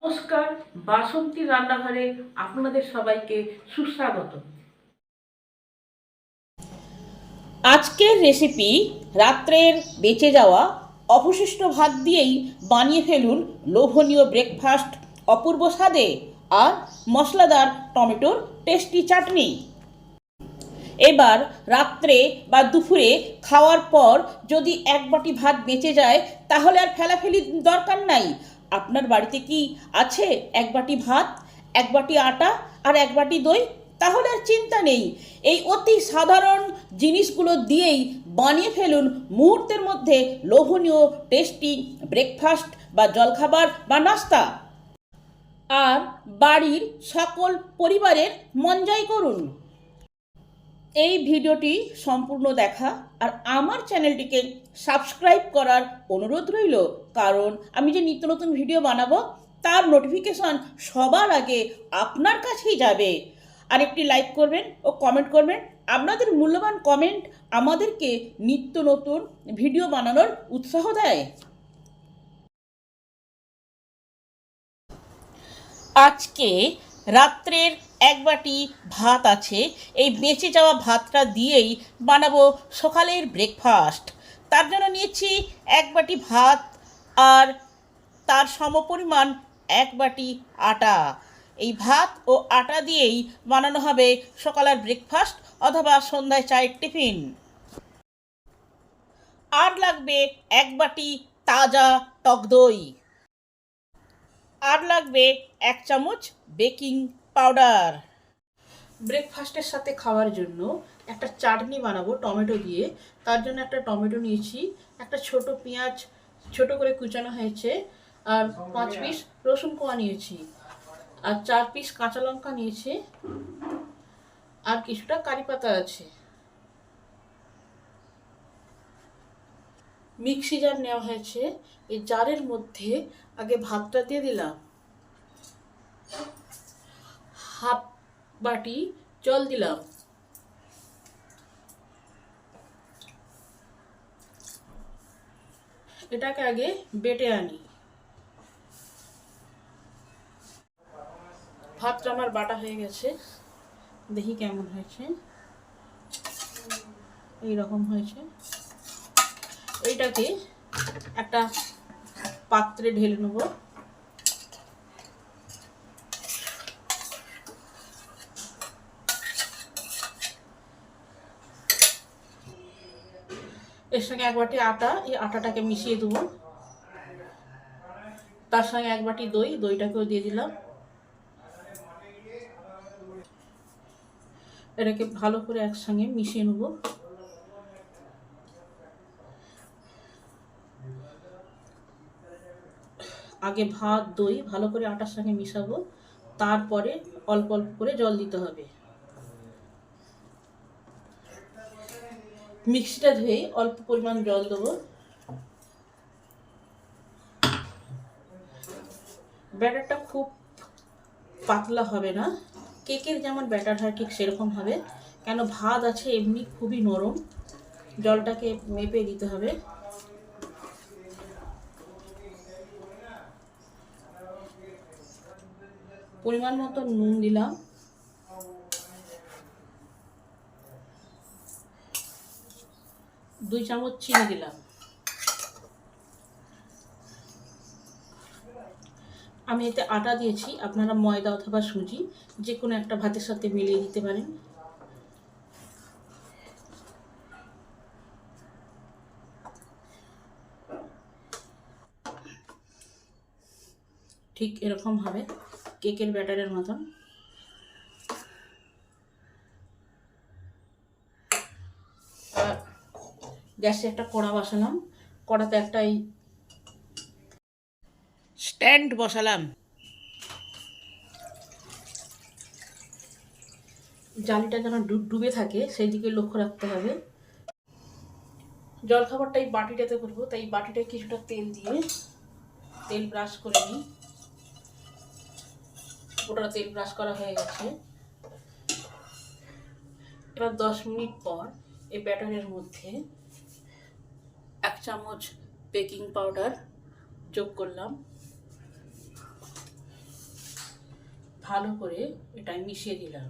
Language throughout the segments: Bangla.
নমস্কার, বাসন্তী রান্নাঘরে আপনাদের সবাইকে সুস্বাগত। আজকের রেসিপি রাত্রের বেঁচে যাওয়া অবশিষ্ট ভাত দিয়েই বানিয়ে ফেলুন লোভনীয় ব্রেকফাস্ট, অপূর্ব স্বাদে আর মশলাদার টমেটোর টেস্টি চাটনি। এবার রাত্রে বা দুপুরে খাওয়ার পর যদি এক বাটি ভাত বেঁচে যায় তাহলে আর ফেলাফেলির দরকার নাই। আপনার বাড়িতে কি আছে এক বাটি ভাত, এক বাটি আটা আর এক বাটি দই? তাহলে আর চিন্তা নেই, এই অতি সাধারণ জিনিসগুলো দিয়েই বানিয়ে ফেলুন মুহূর্তের মধ্যে লোভনীয় টেস্টি ব্রেকফাস্ট বা জলখাবার বা নাস্তা, আর বাড়ির সকল পরিবারের মন জয় করুন। এই ভিডিওটি সম্পূর্ণ দেখা আর আমার চ্যানেলটিকে সাবস্ক্রাইব করার অনুরোধ রইল, কারণ আমি যে নিত্য নতুন ভিডিও বানাবো তার নোটিফিকেশন সবার আগে আপনার কাছেই যাবে। আর একটি লাইক করবেন ও কমেন্ট করবেন। আপনাদের মূল্যবান কমেন্ট আমাদেরকে নিত্য নতুন ভিডিও বানানোর উৎসাহ দেয়। আজকে রাত্রের এক বাটি ভাত আছে, এই বেঁচে যাওয়া ভাতটা দিয়েই বানাবো সকালের ব্রেকফাস্ট। তার জন্য নিয়েছি এক বাটি ভাত আর তার সমপরিমাণ এক বাটি আটা। এই ভাত ও আটা দিয়েই বানানো হবে সকালের ব্রেকফাস্ট অথবা সন্ধ্যায় চায়ের টিফিন। আর লাগবে এক বাটি তাজা টক দই, আর লাগবে এক চামচ বেকিং পাউডার। ব্রেকফাস্টের সাথে খাওয়ার জন্য একটা চাটনি বানাবো টমেটো দিয়ে। তার জন্য একটা টমেটো নিয়েছি, একটা ছোট পেঁয়াজ ছোট করে কুচানো হয়েছে, আর 5 পিস রসুন কোয়া নিয়েছি, আর 4 পিস কাঁচা লঙ্কা নিয়েছি, আর কিছুটা কারি পাতা আছে। মিক্সি জার নেওয়া হয়েছে, এই জারের মধ্যে আগে ভাতটা দিয়ে দিলাম, হাফ বাটি জল দিলাম, এটাকে আগে বেটে আনি। ভাতটা আমার বাটা হয়ে গেছে, দেখি কেমন হয়েছে। এইরকম হয়েছে। এইটাকে একটা পাত্রে ঢেলে নেব। এর সঙ্গে এক বাটি আটা, এই আটাটাকে মিশিয়ে দেবো। তার সঙ্গে এক বাটি দই, দইটাকেও দিয়ে দিলাম। এটাকে ভালো করে একসঙ্গে মিশিয়ে নেব। আগে ভাত দই ভালো করে আটার সঙ্গে মিশাবো, তারপরে অল্প অল্প করে জল দিতে হবে। মিক্সিটা ধুয়ে অল্প পরিমাণ জল দেবো। ব্যাটারটা খুব পাতলা হবে না, কেকের যেমন ব্যাটার হয় ঠিক সেরকম হবে, কেন ভাত আছে এমনি খুবই নরম। জলটাকে মেপে দিতে হবে। পরিমাণ মতো নুন দিলাম, দুই চামচ চিনি দিলাম। আমি এতে আটা দিয়েছি, আপনারা ময়দা অথবা সুজি যে কোনো একটা ভাতের সাথে মিলিয়ে দিতে পারেন। ঠিক এরকম হবে, কেকের ব্যাটারের মতন। গ্যাসে একটা কড়া বসালাম, কড়াতে একটা স্ট্যান্ড বসালাম। জালিটা যেন ডুবে থাকে সেই দিকে লক্ষ্য রাখতে হবে। জলখাবারটা এই বাটিটাতে করবো, তাই বাটিটায় কিছুটা তেল দিয়ে তেল ব্রাশ করে নিই। ওটা তেল ব্রাশ করা হয়ে গেছে। এবার 10 মিনিট পর এই ব্যাটারের মধ্যে 1 চামচ বেকিং পাউডার যোগ করলাম, ভালো করে এটা মিশিয়ে দিলাম।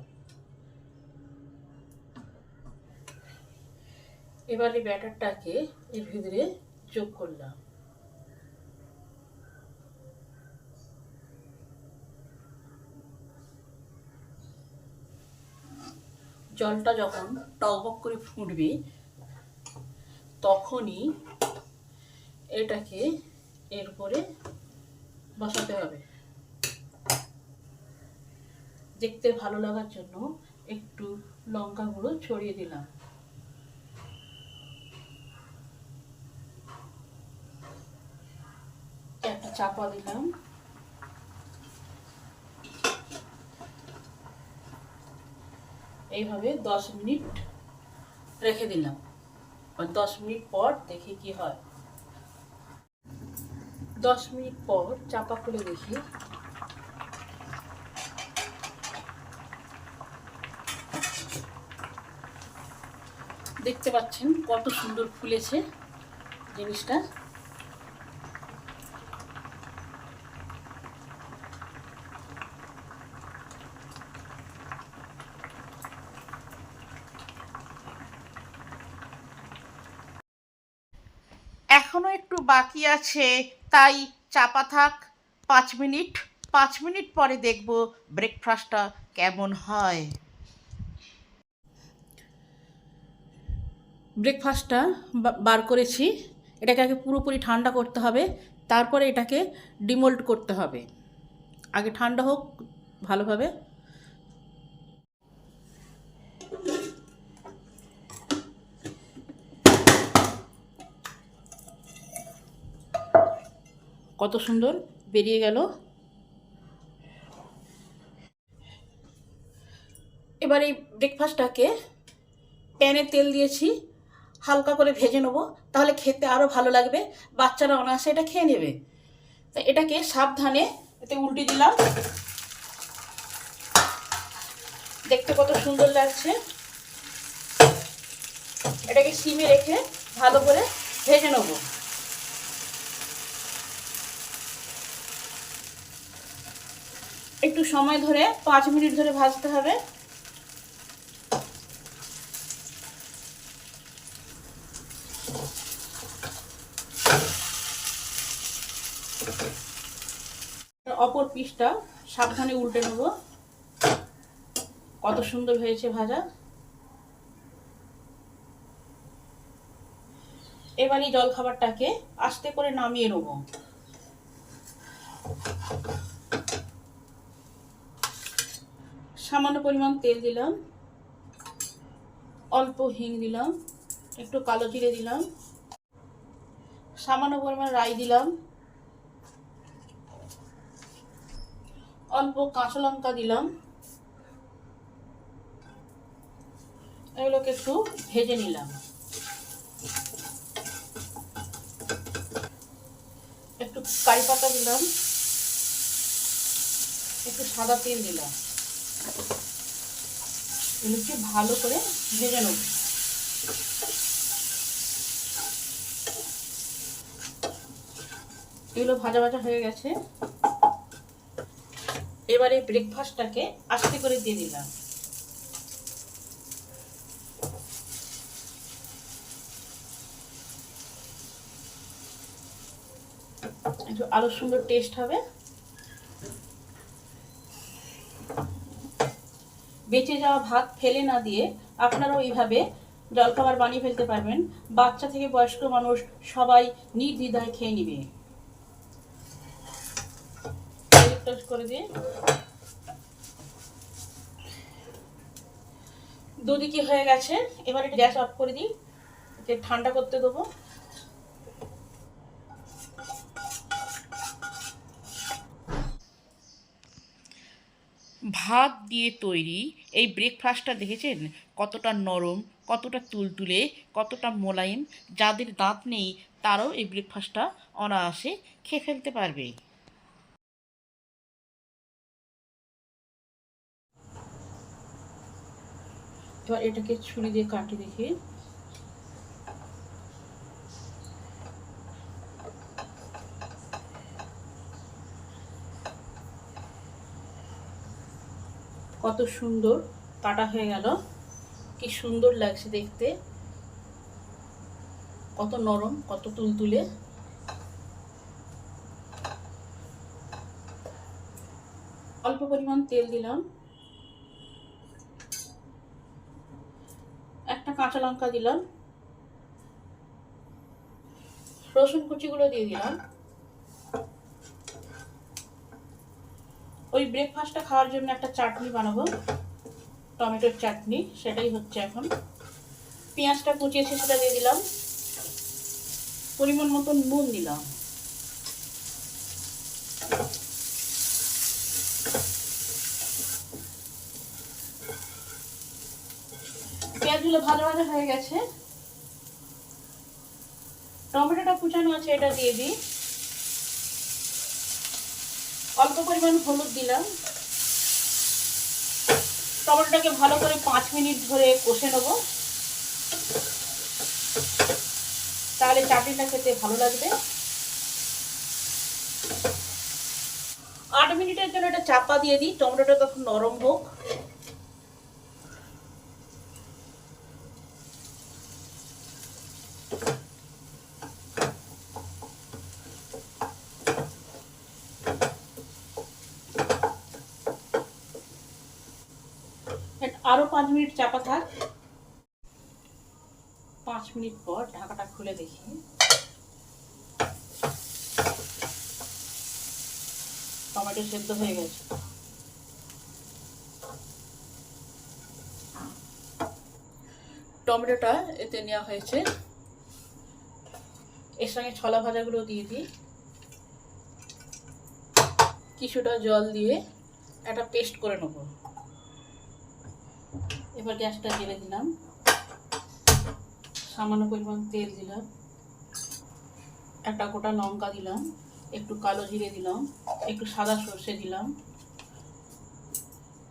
এবার এই ব্যাটারটাকে এর ভিতরে যোগ করলাম। জলটা যখন টকবক করে ফুটবে তখনই এটাকে এর উপরে বসাতে হবে। দেখতে ভালো লাগার জন্য একটু লঙ্কা গুঁড়ো ছড়িয়ে দিলাম। একটা চাপা দিলাম। এইভাবে 10 মিনিট রেখে দিলাম। আর 10 মিনিট পর দেখি কি হয়। 10 মিনিট পর চাপা খুলে দেখি। দেখতে পাচ্ছেন কত সুন্দর ফুলেছে জিনিসটা। এখনো একটু বাকি আছে, তাই চাপা থাক 5 মিনিট। 5 মিনিট পরে দেখব ব্রেকফাস্টটা কেমন হয়। ব্রেকফাস্টটা বার করেছি। এটাকে আগে পুরোপুরি ঠান্ডা করতে হবে, তারপরে এটাকে ডিমোল্ড করতে হবে। আগে ঠান্ডা হোক ভালোভাবে। কত সুন্দর বেরিয়ে গেল। এবার এই ব্রেকফাস্টটাকে প্যানে তেল দিয়েছি, হালকা করে ভেজে নেবো, তাহলে খেতে আরও ভালো লাগবে, বাচ্চারা অনায়াসে এটা খেয়ে নেবে। তো এটাকে সাবধানে এতে উল্টে দিলাম। দেখতে কত সুন্দর লাগছে। এটাকে সিমে রেখে ভালো করে ভেজে নেব। একটু সময় ধরে 5 মিনিট ধরে ভাজতে হবে। অপর পিসটা সাবধানে উল্টে নেব। কত সুন্দর হয়েছে ভাজা। এবার এই জলখাবারটাকে আস্তে করে নামিয়ে নেব। সামান্য পরিমাণ তেল দিলাম, অল্প হিং দিলাম, একটু কালো জিরে দিলাম, সামান্য পরিমাণ রাই দিলাম, অল্প কাঁচা লঙ্কা দিলাম। এগুলোকে একটু ভেজে নিলাম। একটু কারি পাতা দিলাম, একটু সাদা তেল দিলাম। এগুলোকে ভালো করে ভেজে নেব। এগুলো ভাজা ভাজা হয়ে গেছে। এবারে ব্রেকফাস্টটাকে আস্তে করে দিয়ে দিলাম। একটু আরো সুন্দর টেস্ট হবে। বেঁচে যাওয়া ভাত ফেলে না দিয়ে আপনারাও এইভাবে জলখাবার বানিয়ে ফেলতে পারবেন। বাচ্চা থেকে বয়স্ক মানুষ সবাই নির্দ্বিধায় খেয়ে নেবে। করে দিয়ে দুদিকে হয়ে গেছে। এবার এটা গ্যাস অফ করে দিই, ঠান্ডা করতে দেবো। ভাত দিয়ে তৈরি এই ব্রেকফাস্টটা দেখেছেন কতটা নরম, কতটা তুলতুলে, কতটা মোলায়েম। যাদের দাঁত নেই তারাও এই ব্রেকফাস্টটা অনায়াসে খেয়ে ফেলতে পারবে। এবার এটাকে ছুরি দিয়ে কাটি দেখি। কত সুন্দর কাটা হয়ে গেল, কি সুন্দর লাগছে দেখতে, কত নরম, কত তুলতুলে। অল্প পরিমাণ তেল দিলাম, একটা কাঁচা লঙ্কা দিলাম, রসুন কুচিগুলো দিয়ে দিলাম। ওই ব্রেকফাস্টটা খাওয়ার জন্য একটা চাটনি বানাবো, টমেটোর চাটনি, সেটাই হচ্ছে এখন। পেঁয়াজটা কুচিয়েছে সেটা দিয়ে দিলাম, পরিমাণ মতো নুন দিলাম, পেঁয়াজগুলো ভাজা ভাজা হয়ে গেছে, টমেটোটা কুচানো আছে এটা দিয়ে দিই। অল্প পরিমাণ হলুদ দিলাম। টমেটোটাকে ভালো করে 5 মিনিট ধরে কষে নেব, তাহলে চাটনিটা খেতে ভালো লাগবে। 8 মিনিটের জন্য এটা চাপা দিয়ে দিই, টমেটোটা তখন নরম হোক। আরো 5 মিনিট চাপা থাক। 5 মিনিট পর ঢাকাটা খুলে দেখি, টমেটো সেদ্ধ হয়ে গেছে। টমেটোটা এতে নেওয়া হয়েছে, এর সঙ্গে ছোলা ভাজাগুলো দিয়ে দিই, কিছুটা জল দিয়ে একটা পেস্ট করে নেব। এবার গ্যাসটা জেলে দিলাম, সামান্য পরিমাণ তেল দিলাম, একটা গোটা লঙ্কা দিলাম, একটু কালো জিরে দিলাম, একটু সাদা সর্ষে দিলাম,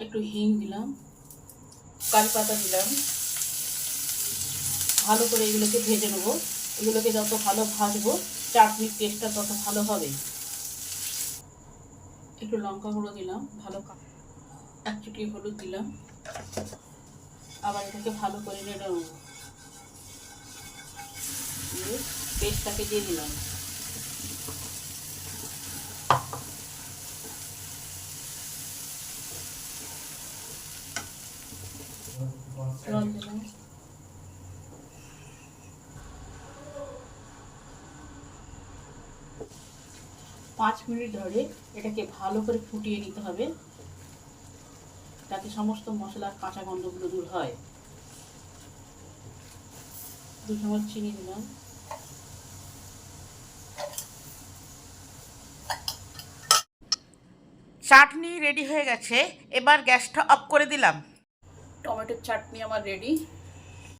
একটু হিং দিলাম, কারি পাতা দিলাম। ভালো করে এগুলোকে ভেজে নেবো। এগুলোকে যত ভালো ভাজবো চাটনির টেস্টটা তত ভালো হবে। একটু লঙ্কা গুঁড়ো দিলাম, ভালো 1 চুটকি হলুদ দিলাম, আবার এটাকে ভালো করে নেড়ে নেবো। পেস্টটাকে দিয়ে দিলাম, জল দিলাম, 5 মিনিট ধরে এটাকে ভালো করে ফুটিয়ে নিতে হবে, যাতে সমস্ত মশলার কাঁচা গন্ধগুলো দূর হয়। 2 চামচ চিনি দিলাম, চাটনি রেডি হয়ে গেছে। এবার গ্যাসটা অফ করে দিলাম। টমেটোর চাটনি আমার রেডি।